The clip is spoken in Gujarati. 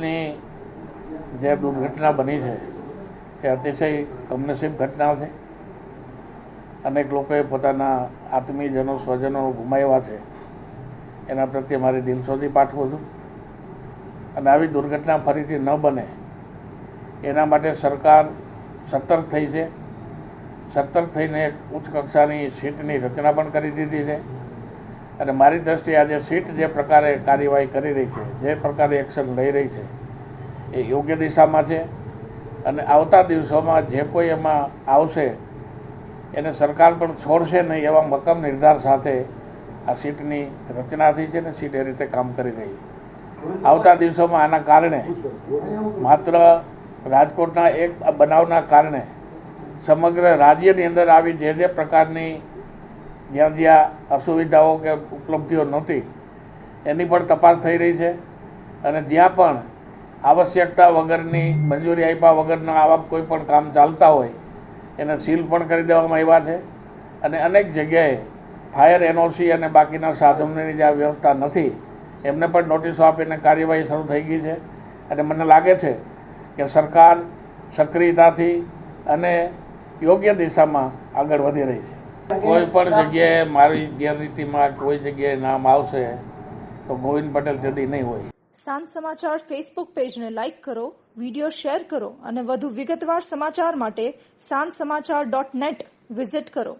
ની જે દુર્ઘટના બની છે એ અતિશય કમનસીબ ઘટના છે. અનેક લોકોએ પોતાના આત્મીયજનો સ્વજનો ગુમાવ્યા છે. એના પ્રત્યે મારી દિલસોજી પાઠવું છું અને આવી દુર્ઘટના ફરીથી ન બને એના માટે સરકાર સતર્ક થઈ છે. સતર્ક થઈને એક ઉચ્ચ કક્ષાની સીટની રચના પણ કરી દીધી છે અને મારી દ્રષ્ટિએ આજે સીટ જે પ્રકારે કાર્યવાહી કરી રહી છે, જે પ્રકારે એક્શન લઈ રહી છે એ યોગ્ય દિશામાં છે અને આવતા દિવસોમાં જે કોઈ એમાં આવશે એને સરકાર પણ છોડશે નહીં એવા મક્કમ નિર્ધાર સાથે આ સીટની રચના થઈ છે ને સીટ એ રીતે કામ કરી રહી છે. આવતા દિવસોમાં આના કારણે માત્ર રાજકોટના એક બનાવના કારણે સમગ્ર રાજ્યની અંદર આવી જે પ્રકારની જ્યાં અસુવિધાઓ કે ઉપલબ્ધિઓ નહોતી એની પણ તપાસ થઈ રહી છે અને જ્યાં પણ આવશ્યકતા વગરની મંજૂરી આપ્યા વગરના આવા કોઈ પણ કામ ચાલતા હોય એને સીલ પણ કરી દેવામાં આવ્યા છે અને અનેક જગ્યાએ ફાયર એનઓસી અને બાકીના સાધનોની જે વ્યવસ્થા નથી એમને પણ નોટિસો આપીને કાર્યવાહી શરૂ થઈ ગઈ છે અને મને લાગે છે કે સરકાર સક્રિયતાથી અને યોગ્ય દિશામાં આગળ વધી રહી છે. કોઈ પણ જગ્યાએ મારી ગેરરીતિમાં કોઈ જગ્યાએ નામ આવશે તો ગોવિંદ પટેલ જદી નહીં હોય. સાંજ સમાચાર ફેસબુક પેજને લાઇક કરો, વિડીયો શેર કરો અને વધુ વિગતવાર સમાચાર માટે sanssamachar.net વિઝિટ કરો.